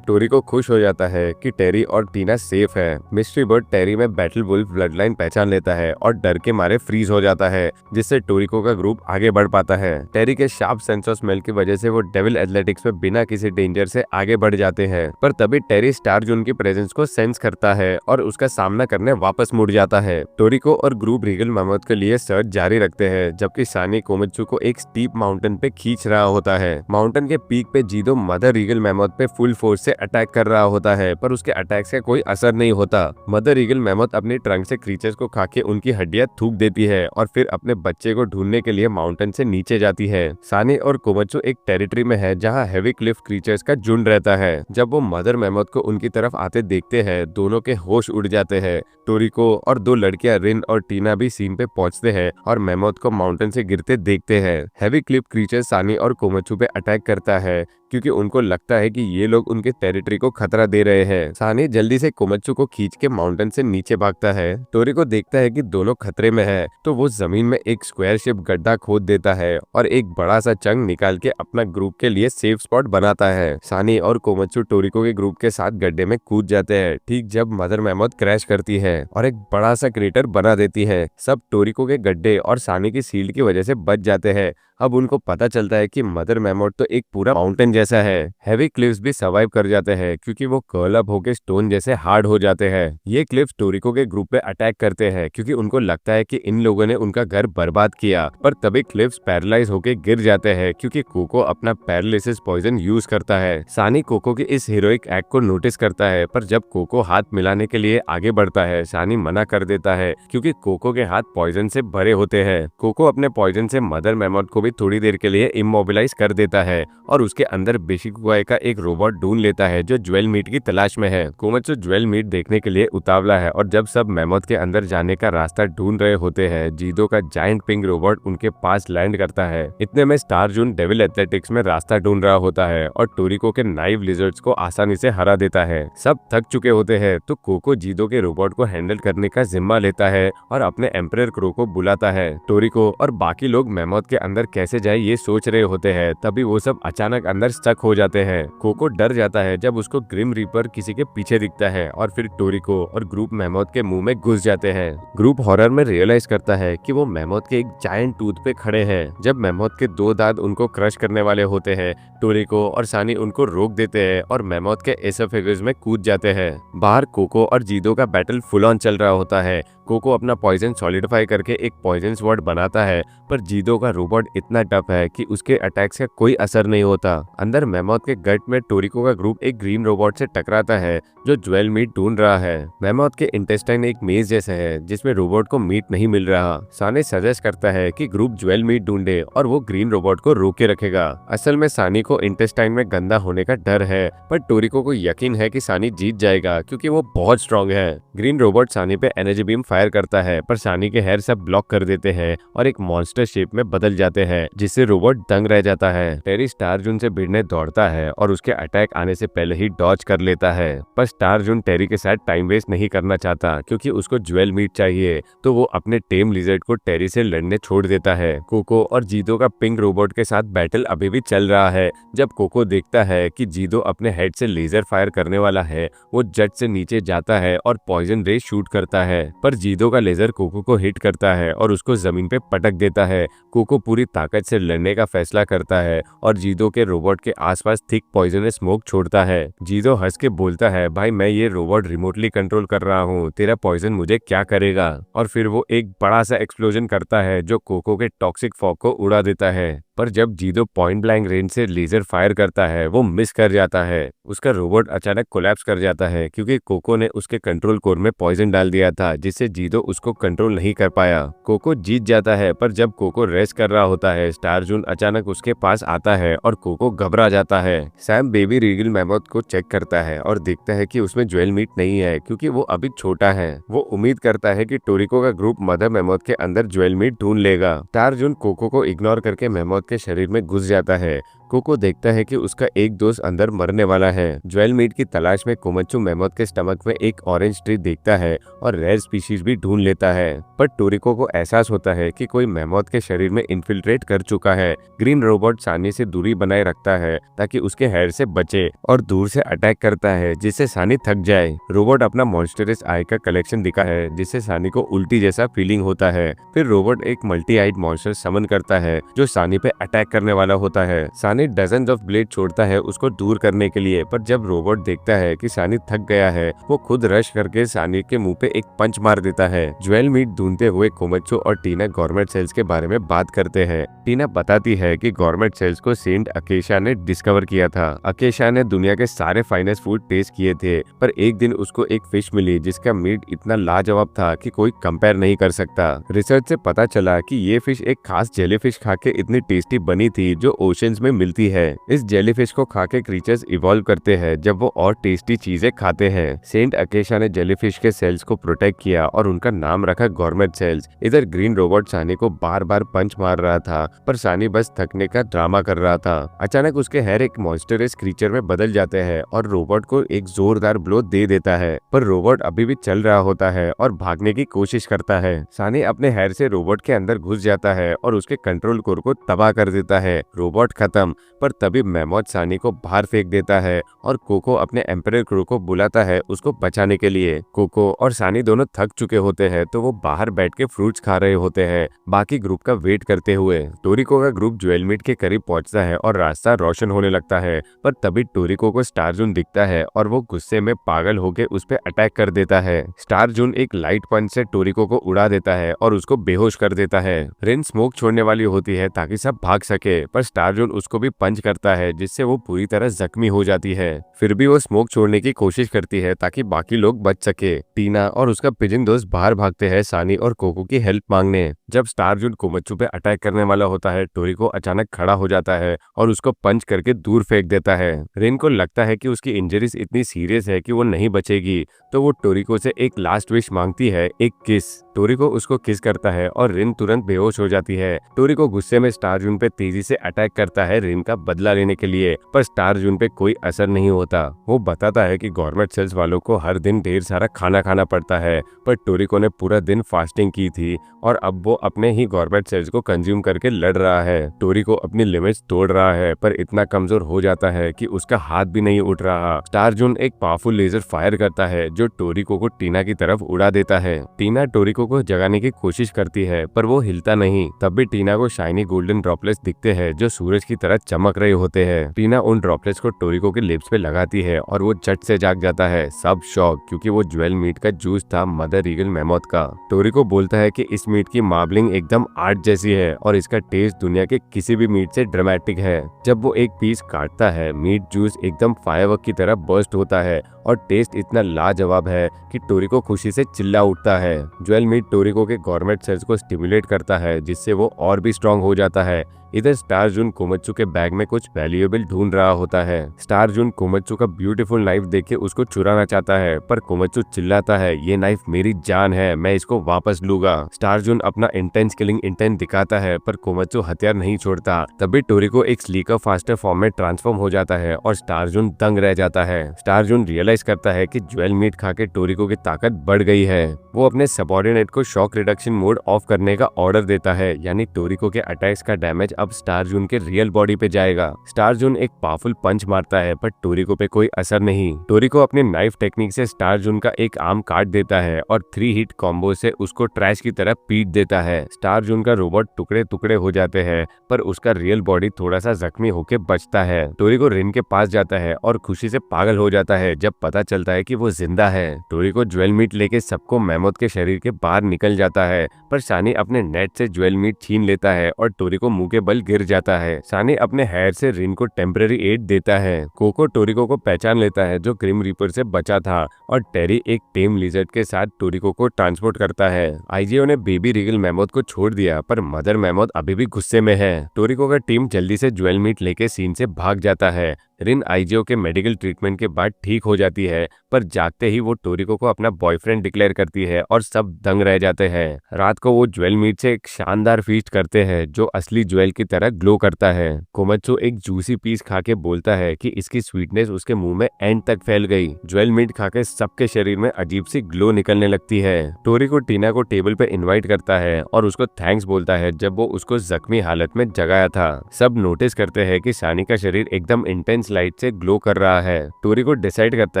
टोरिको खुश हो जाता है कि टेरी और टीना सेफ है। मिस्ट्री बर्ड टेरी में बैटल वुल्फ ब्लड लाइन पहचान लेता है और डर के मारे फ्रीज हो जाता है, जिससे टोरिको का ग्रुप आगे बढ़ पाता है। टेरी के शार्प सेंस ऑफ स्मेल की वजह से वो डेविल एथलेटिक्स में बिना किसी डेंजर से आगे बढ़ जाते हैं, पर तभी टेरी स्टार जून की प्रेजेंस को सेंस करता है और उसका सामना करने वापस मुड़ जाता है। टोरिको और ग्रुप रीगल मैमोथ के लिए सर्च जारी रखते हैं, जबकि सानी कोमात्सु को एक स्टीप माउंटेन पे खींच रहा होता है। माउंटेन के पीक पे जीदो मदर रीगल मैमोथ पे फुल फोर्स से अटैक कर रहा होता है, पर उसके अटैक्स का कोई असर नहीं होता। मदर रीगल मैमोथ अपनी ट्रंक से क्रीचर्स को खाके उनकी हड्डियां थूक देती है और फिर अपने बच्चे को ढूंढने के लिए माउंटेन से नीचे जाती है। सानी और कोमात्सु एक टेरिटरी में है जहाँ हेवी क्लिफ क्रीचर्स का झुंड रहता है। जब वो मदर मैमोथ को उनकी तरफ आते देखते हैं, दोनों के होश उड़ जाते हैं। टोरिको और दो लड़कियां रिन और टीना भी सीन पे पहुंचते हैं और मैमोथ को माउंटेन से गिरते देखते हैं। हेवी क्लिफ क्रीचर सानी और कोमात्सु पे अटैक करता है, क्योंकि उनको लगता है कि ये लोग उनके टेरिटरी को खतरा दे रहे हैं। सानी जल्दी से कोमात्सु को खींच के माउंटेन से नीचे भागता है। टोरिको देखता है कि दोनों खतरे में है, तो वो जमीन में एक स्क्वायर शेप गड्ढा खोद देता है और एक बड़ा सा चंक निकाल के अपना ग्रुप के लिए सेफ स्पॉट बनाता है। सानी और कोमात्सु टोरिको के ग्रुप के साथ गड्ढे में कूद जाते हैं, ठीक जब मदर मैमोथ क्रैश करती है और एक बड़ा सा क्रेटर बना देती है। सब टोरिको के गड्ढे और सानी की शील्ड की वजह से बच जाते हैं। अब उनको पता चलता है कि मदर मैमोथ तो एक पूरा माउंटेन जैसा है। हेवी क्लिफ्स भी सर्वाइव कर जाते हैं, क्योंकि वो कर्ल अप होके स्टोन जैसे हार्ड हो जाते हैं। ये क्लिफ्स टोरिको के ग्रुप पे अटैक करते हैं, क्योंकि उनको लगता है कि इन लोगों ने उनका घर बर्बाद किया, पर तभी क्लिफ्स पैरालाइज होके गिर जाते हैं, क्योंकि कोको अपना पैरालिसिस पॉइजन यूज करता है। सानी कोको के इस हीरोइक एक्ट को नोटिस करता है, पर जब कोको हाथ मिलाने के लिए आगे बढ़ता है, सानी मना कर देता है, क्योंकि कोको के हाथ पॉइजन से भरे होते हैं। कोको अपने पॉइजन से मदर मैमोथ को थोड़ी देर के लिए इमोबिलाइज कर देता है और उसके अंदर बिशिकुगाई का एक रोबोट ढूंढ लेता है जो ज्वेल मीट की तलाश में है। कोमात्सु ज्वेल मीट देखने के लिए उतावला है और जब सब मैमोथ के अंदर जाने का रास्ता ढूंढ रहे होते हैं, जीदो का जायंट पिंक रोबोट उनके पास लैंड करता है। इतने में स्टार जून डेविल एथलेटिक्स में रास्ता ढूंढ रहा होता है और टोरिको के नाइव लिजर्ड्स को आसानी से हरा देता है। सब थक चुके होते हैं, तो कोको जीदो के रोबोट को हैंडल करने का जिम्मा लेता है और अपने एम्परर क्रो को बुलाता है। टोरिको और बाकी लोग मैमोथ के अंदर कैसे जाए ये सोच रहे होते हैं, तभी वो सब अचानक अंदर स्टक हो जाते हैं। कोको डर जाता है जब उसको ग्रिम रीपर किसी के पीछे दिखता है और फिर टोरिको और ग्रुप मैमोथ के मुंह में घुस जाते हैं। ग्रुप हॉरर में रियलाइज करता है कि वो मैमोथ के एक जायंट टूथ पे खड़े हैं। जब मैमोथ के दो दांत उनको क्रश करने वाले होते हैं, टोरिको और सानी उनको रोक देते हैं और मैमोथ के एसोफेगस में कूद जाते हैं। बाहर कोको और जीदो का बैटल फुल ऑन चल रहा होता है। कोको अपना पॉइजन सॉलिडिफाई करके एक पॉइजन स्वॉर्ड बनाता है, पर जीदो का रोबोट इतना टफ है कि उसके अटैक्स का कोई असर नहीं होता। अंदर मैमोथ के गट में टोरिको का ग्रुप एक ग्रीन रोबोट से टकराता है जो ज्वेल मीट ढूंढ रहा है। मैमोथ के इंटेस्टाइन एक मेज जैसे है जिसमें रोबोट को मीट नहीं मिल रहा। सानी सजेस्ट करता है कि ग्रुप ज्वेल मीट ढूंढे और वो ग्रीन रोबोट को रोके रखेगा। असल में सानी को इंटेस्टाइन में गंदा होने का डर है, पर टोरिको को यकीन है कि सानी जीत जाएगा क्योंकि वो बहुत स्ट्रॉन्ग है। ग्रीन रोबोट सानी पे एनर्जी बीम फायर करता है, पर सानी के हेयर सब ब्लॉक कर देते हैं और एक मॉन्स्टर शेप में बदल जाते हैं, जिससे रोबोट दंग रह जाता है। टेरी स्टार जून से भिड़ने दौड़ता है और उसके अटैक आने से पहले ही डॉज कर लेता है, पर स्टार जून टेरी के साथ टाइम वेस्ट नहीं करना चाहता क्योंकि उसको ज्वेल मीट चाहिए, तो वो अपने टेम लिजर्ड को टेरी से लड़ने छोड़ देता है। कोको और जीदो का पिंक रोबोट के साथ बैटल अभी भी चल रहा है। जब कोको देखता है कि जीदो अपने हेड से लेजर फायर करने वाला है, वो जट से नीचे जाता है और पॉइजन रे शूट करता है, पर जीदो का लेजर कोको को हिट करता है और उसको जमीन पे पटक देता है। कोको पूरी ताकत से लड़ने का फैसला करता है और जीदो के रोबोट के आसपास थिक पॉइजनस स्मोक छोड़ता है। जीदो हंस के बोलता है, भाई मैं ये रोबोट रिमोटली कंट्रोल कर रहा हूँ, तेरा पॉइजन मुझे क्या करेगा। और फिर वो एक बड़ा सा एक्सप्लोजन करता है जो कोको के टॉक्सिक फॉग को उड़ा देता है। पर जब जीदो पॉइंट ब्लैंक रेंज से लेजर फायर करता है वो मिस कर जाता है। उसका रोबोट अचानक कोलैप्स कर जाता है क्योंकि कोको ने उसके कंट्रोल कोर में पॉइजन डाल दिया था, जिससे जीदो उसको कंट्रोल नहीं कर पाया। कोको जीत जाता है, पर जब कोको रेस्ट कर रहा होता है स्टार जून अचानक उसके पास आता है और कोको घबरा जाता है। सैम बेबी रीगल मैमोथ को चेक करता है और देखता है कि उसमें ज्वेल मीट नहीं है क्योंकि वो अभी छोटा है। वो उम्मीद करता है कि टोरिको का ग्रुप मदर मैमोथ के अंदर ज्वेल मीट ढूंढ लेगा। स्टार जून कोको को इग्नोर करके मैमोथ के शरीर में घुस जाता है। कोको देखता है कि उसका एक दोस्त अंदर मरने वाला है। ज्वेल मीट की तलाश में कोमच्चू मैमोथ के स्टमक में एक ऑरेंज ट्री देखता है और रेयर स्पीशीज भी ढूंढ लेता है, पर टोरिको को एहसास होता है कि कोई मैमोथ के शरीर में इन्फिल्ट्रेट कर चुका है। ग्रीन रोबोट सानी से दूरी बनाए रखता है ताकि उसके हेयर से बचे और दूर से अटैक करता है जिससे सानी थक जाए। रोबोट अपना मॉन्स्टरस आई का कलेक्शन दिखा है जिससे सानी को उल्टी जैसा फीलिंग होता है। फिर रोबोट एक मल्टी आइड मॉन्स्टर समन करता है जो सानी पे अटैक करने वाला होता है। सानी डजन्स ऑफ ब्लेड छोड़ता है उसको दूर करने के लिए, पर जब रोबोट देखता है कि सानी थक गया है वो खुद रश करके सानी के मुंह पे एक पंच मार देता है। ज्वेल मीट ढूंढते हुए कोमच्चू और टीना गवर्नमेंट सेल्स के बारे में बात करते हैं। टीना बताती है कि गवर्नमेंट सेल्स को सेंट अकेशा ने डिस्कवर किया था। अकेशा ने दुनिया के सारे फाइनेस्ट फूड टेस्ट किए थे, पर एक दिन उसको एक फिश मिली जिसका मीट इतना लाजवाब था कि कोई कंपेयर नहीं कर सकता। रिसर्च से पता चला कि ये फिश एक खास जेलीफिश खा के इतनी टेस्टी बनी थी जो ओशंस में मिलती है। इस जेलीफिश को खा के क्रीचर्स इवॉल्व करते हैं जब वो और टेस्टी चीजें खाते हैं। सेंट अकेशा ने जेलीफिश के सेल्स को प्रोटेक्ट किया और उनका नाम रखा गवर्नमेंट सेल्स। इधर ग्रीन रोबोट सानी को बार बार पंच मार रहा था, पर सानी बस थकने का ड्रामा कर रहा था। अचानक उसके हेयर एक मॉन्स्टरस क्रीचर में बदल जाते हैं और रोबोट को एक जोरदार ब्लो दे देता है, पर रोबोट अभी भी चल रहा होता है और भागने की कोशिश करता है। सानी अपने हेयर से रोबोट के अंदर घुस जाता है और उसके कंट्रोल कोर को तबाह कर देता है। रोबोट खत्म, पर तभी मैमोथ सानी को बाहर फेंक देता है और कोको अपने एम्परर क्रू को बुलाता है उसको बचाने के लिए। कोको और सानी दोनों थक चुके होते हैं तो वो बाहर बैठ के फ्रूट्स खा रहे होते हैं बाकी ग्रुप का वेट करते हुए। टोरिको का ग्रुप ज्वेल मीट के करीब पहुंचता है और रास्ता रोशन होने लगता है, पर तभी टोरिको को स्टार जून दिखता है और वो गुस्से में पागल होकर उस पर अटैक कर देता है। स्टार जून एक लाइट पंच से टोरिको को उड़ा देता है और उसको बेहोश कर देता है। रिन स्मोक छोड़ने वाली होती है ताकि सब भाग सके, पर स्टार जून उसको भी पंच करता है जिससे वो पूरी तरह जख्मी हो जाती है। फिर भी वो स्मोक छोड़ने की कोशिश करती है ताकि बाकी लोग बच सके। टीना और उसका पिजन दोस्त बाहर भागते हैं सानी और कोको की हेल्प मांगने। जब स्टार जून कोमच्चू पे अटैक करने वाला होता है टोरिको अचानक खड़ा हो जाता है और उसको पंच करके दूर फेंक देता है। रिन को लगता है कि उसकी इंजरीज इतनी सीरियस है कि वो नहीं बचेगी, तो वो टोरिको से एक लास्ट विश मांगती है, एक किस। टोरिको उसको किस करता है और रिन तुरंत बेहोश हो जाती है। टोरिको गुस्से में स्टार जून पे तेजी से अटैक करता है रिन का बदला लेने के लिए, पर स्टार जून पे कोई असर नहीं होता। वो बताता है कि गवर्नमेंट सेल्स वालों को हर दिन ढेर सारा खाना खाना पड़ता है, पर टोरिको ने पूरा दिन फास्टिंग की थी और अब वो अपने ही गवर्नमेंट सेल्स को कंज्यूम करके लड़ रहा है। टोरिको अपनी लिमिट्स तोड़ रहा है, पर इतना कमजोर हो जाता है कि उसका हाथ भी नहीं उठ रहा। स्टार जून एक पावरफुल लेजर फायर करता है जो टोरिको को टीना की तरफ उड़ा देता है। टीना टोरिको को जगाने की कोशिश करती है, पर वो हिलता नहीं। तब भी टीना को शाइनी गोल्डन ड्रॉपलेट्स दिखते हैं जो सूरज की तरह चमक रहे होते हैं। टीना उन ड्रॉपलेट्स को टोरिको के लिप्स पे लगाती है और वो झट से जाग जाता है। सब शॉक, क्योंकि वो ज्वेल मीट का जूस था मदर रीगल मैमोथ का। टोरिको बोलता है कि इस मीट की मार्बलिंग एकदम आर्ट जैसी है और इसका टेस्ट दुनिया के किसी भी मीट से ड्रामेटिक है। जब वो एक पीस काटता है मीट जूस एकदम फायरवर्क की तरह बर्स्ट होता है और टेस्ट इतना लाजवाब है कि टोरिको खुशी से चिल्ला उठता है। ज्वेल मीट टोरिको के गवर्नमेंट सेल्स को स्टिमुलेट करता है जिससे वो और भी स्ट्रांग हो जाता है। इधर स्टार जून कोमच्चू के बैग में कुछ वैल्यूएबल ढूंढ रहा होता है। स्टार जून कोमच्चू का ब्यूटीफुल नाइफ देख के उसको चुराना चाहता है, पर कोमच्चू चिल्लाता है, ये नाइफ मेरी जान है, मैं इसको वापस लूंगा। स्टार जून अपना इंटेंस किलिंग इंटेंट दिखाता है, पर कोमच्चू हथियार नहीं छोड़ता। तभी टोरिको एक स्लीकर फास्टर फॉर्म में ट्रांसफॉर्म हो जाता है और स्टार जून दंग रह जाता है। स्टार जून रियलाइज करता है कि ज्वेल मीट खा के टोरिको की ताकत बढ़ गई है। वो अपने सबऑर्डिनेट को शॉक रिडक्शन मोड ऑफ करने का ऑर्डर देता है, यानी टोरिको के अटैक्स का डैमेज अब स्टार जून के रियल बॉडी पे जाएगा। स्टार जून एक पावरफुल पंच मारता है, पर टोरिको पे कोई असर नहीं। टोरिको अपने नाइफ टेक्निक से स्टार जून का एक आर्म काट देता है और 3 हिट कॉम्बो से उसको ट्रैश की तरह पीट देता है। स्टार जून का रोबोट टुकड़े टुकड़े हो जाते हैं, पर उसका रियल बॉडी थोड़ा सा जख्मी होके बचता है। टोरिको रिन के पास जाता है और खुशी से पागल हो जाता है जब पता चलता है कि वो जिंदा है। टोरिको ज्वेल मीट लेके सबको मैमोथ के शरीर के बाहर निकल जाता है, पर सानी अपने नेट से ज्वेल मीट छीन लेता है और टोरिको मुंह के बल गिर जाता है। सानी अपने हेयर से रिन को टेम्पररी एड देता है। कोको टोरिको को पहचान लेता है जो ग्रिम रीपर से बचा था, और टेरी एक टेम लिजर्ड के साथ टोरिको को ट्रांसपोर्ट करता है। आईजीओ ने बेबी रीगल मैमोथ को छोड़ दिया, पर मदर मैमोथ अभी भी गुस्से में है। टोरिको का टीम जल्दी से ज्वेल मीट लेके सीन से भाग जाता है। रिन आईजीओ के मेडिकल ट्रीटमेंट के बाद ठीक हो जाती है, पर जागते ही वो टोरिको को अपना बॉयफ्रेंड डिक्लेयर करती है और सब दंग रह जाते हैं। रात को वो ज्वेल मीट से एक शानदार फीस्ट करते हैं जो असली ज्वेल की तरह ग्लो करता है। कोमत्सु एक जूसी पीस खा के बोलता है कि इसकी स्वीटनेस उसके मुंह में एंड तक फैल गई। ज्वेल मीट खा के सबके शरीर में अजीब सी ग्लो निकलने लगती है। टोरिको टीना को टेबल पे इनवाइट करता है और उसको थैंक्स बोलता है जब वो उसको जख्मी हालत में जगाया था। सब नोटिस करते हैं कि सानी का शरीर एकदम इंटेंस लाइट से ग्लो कर रहा है। टोरिको डिसाइड करता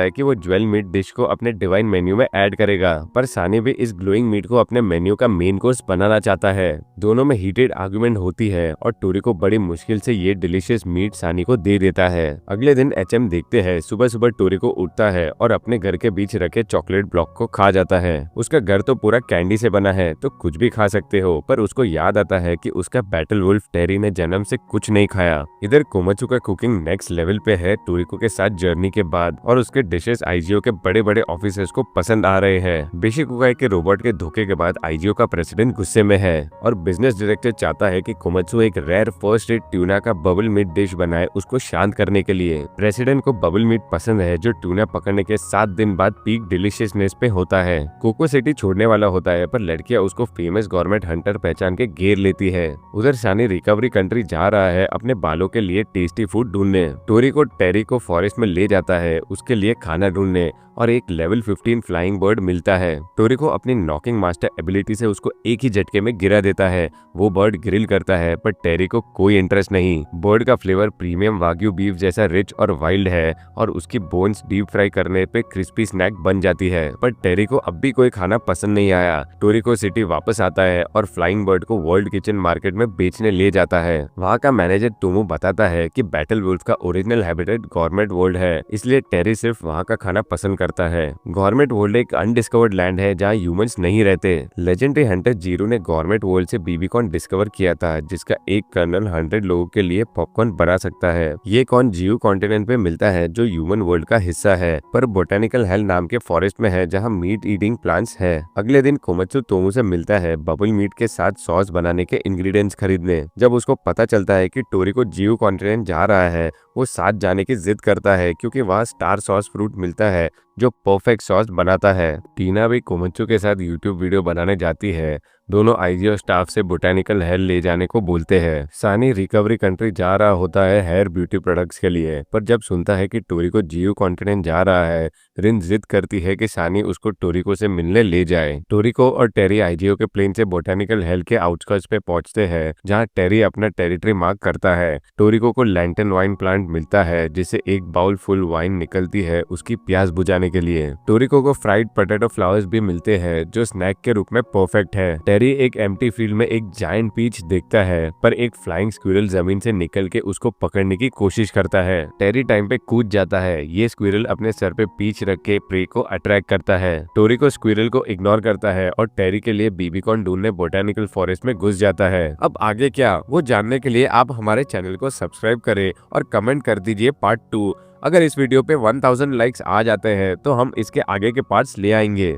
है कि वो ज्वेल मीट डिश को अपने डिवाइन मेन्यू में ऐड करेगा, पर सानी भी इस ग्लोइंग मीट को अपने मेन्यू का मेन कोर्स बनाना चाहता है। दोनों में हीटेड आर्गुमेंट होती है और टोरिको बड़ी मुश्किल से ये डिलीशियस मीट सानी को दे देता है। अगले दिन एचएम देखते हैं सुबह सुबह टोरिको उठता है और अपने घर के बीच रखे चॉकलेट ब्लॉक को खा जाता है। उसका घर तो पूरा कैंडी से बना है, तो कुछ भी खा सकते हो, पर उसको याद आता है कि उसका बैटल वुल्फ टेरी ने जन्म से कुछ नहीं खाया। इधर कोमत्सु का कुकिंग नेक्स्ट लेवल पे है टोरिको के साथ जर्नी के बाद, और उसके डिशेस आईजीओ के बड़े बड़े ऑफिसर्स को पसंद आ रहे हैं। बेशिकुगाई के रोबोट के धोखे के बाद आईजीओ का प्रेसिडेंट गुस्से में है और बिजनेस डायरेक्टर चाहता है कि कोमत्सु एक रेयर फर्स्ट रेट ट्यूना का बबल मीट डिश बनाए उसको शांत करने के लिए। प्रेसिडेंट को बबल मीट पसंद है जो ट्यूना पकड़ने के 7 दिन बाद पीक डिलीशियसनेस पे होता है। कोको सिटी छोड़ने वाला होता है, पर लड़कियां उसको फेमस गवर्नमेंट हंटर पहचान के घेर लेती है। उधर सानी रिकवरी कंट्री जा रहा है अपने बालों के लिए टेस्टी फूड ढूंढने। टोरिको टेरी को फॉरेस्ट में ले जाता है उसके लिए खाना ढूंढने, और एक लेवल 15 फ्लाइंग बर्ड मिलता है। टोरिको अपनी नॉकिंग मास्टर एबिलिटी से उसको एक ही झटके में गिरा देता है। वो बर्ड ग्रिल करता है, पर टेरी को कोई इंटरेस्ट नहीं। बर्ड का फ्लेवर प्रीमियम वाग्यू बीफ जैसा रिच और वाइल्ड है, और उसकी बोन्स डीप फ्राई करने पे क्रिस्पी स्नैक बन जाती है, पर टेरी को अब भी कोई खाना पसंद नहीं आया। टोरिको सिटी वापस आता है और फ्लाइंग बर्ड को वर्ल्ड किचन मार्केट में बेचने ले जाता है। वहाँ का मैनेजर टोमो बताता है कि बैटल वुल्फ का ओरिजिनल हैबिटेट गवर्नमेंट वर्ल्ड है, इसलिए टेरी सिर्फ वहाँ का खाना पसंद करता है। गवर्नमेंट वर्ल्ड एक अनडिस्कवर्ड लैंड है जहाँ ह्यूमंस नहीं रहते। लेजेंडरी हंटर जीरो ने गवर्नमेंट वर्ल्ड से बीबी कॉर्न डिस्कवर किया था, जिसका एक कर्नल 100 लोगों के लिए पॉपकॉर्न बना सकता है। ये कॉर्न जीव कॉन्टिनेंट पे मिलता है जो ह्यूमन वर्ल्ड का हिस्सा है, पर बोटेनिकल हेल नाम के फॉरेस्ट में है जहाँ मीट ईटिंग प्लांट्स है। अगले दिन कोमत्सु तोमू से मिलता है बबल मीट के साथ सॉस बनाने के इंग्रेडिएंट्स खरीदने। जब उसको पता चलता है कि टोरिको जीव कॉन्टिनेंट जा रहा है, वो साथ जाने की जिद करता है क्योंकि वहाँ स्टार सॉस फ्रूट मिलता है जो परफेक्ट सॉस बनाता है। टीना भी कोमत्सु के साथ यूट्यूब वीडियो बनाने जाती है। दोनों आईजीओ स्टाफ से बोटेनिकल हेल ले जाने को बोलते हैं। सानी रिकवरी कंट्री जा रहा होता है हेयर ब्यूटी प्रोडक्ट्स के लिए, पर जब सुनता है कि टोरिको जीव कॉन्टिनेंट जा रहा है, रिन जिद करती है कि सानी उसको टोरिको से मिलने ले जाए। टोरिको और टेरी आईजीओ के प्लेन से बोटेनिकल हेल के आउटस्कर्ट्स पे पहुंचते हैं, जहां टेरी अपना टेरिटरी मार्क करता है। टोरिको को लैंटन वाइन प्लांट मिलता है, जिससे एक बाउल फुल वाइन निकलती है उसकी प्यास बुझाने के लिए। टोरिको को फ्राइड पोटैटो फ्लावर्स भी मिलते हैं जो स्नैक के रूप में परफेक्ट है। टेरी एक एम्प्टी फील्ड में एक जायंट पीच देखता है, पर एक फ्लाइंग स्क्विरल जमीन से निकल के उसको पकड़ने की कोशिश करता है। टेरी टाइम पे कूद जाता है। ये स्क्विरल अपने सर पे पीच रख के प्रे को अट्रैक्ट करता है। टोरिको स्क्विरल को इग्नोर करता है और टेरी के लिए बीबी कॉर्न ढूंढने बोटेनिकल फॉरेस्ट में घुस जाता है। अब आगे क्या, वो जानने के लिए आप हमारे चैनल को सब्सक्राइब करें और कमेंट कर दीजिए पार्ट 2। अगर इस वीडियो पे 1000 लाइक्स आ जाते हैं तो हम इसके आगे के पार्ट्स ले आएंगे।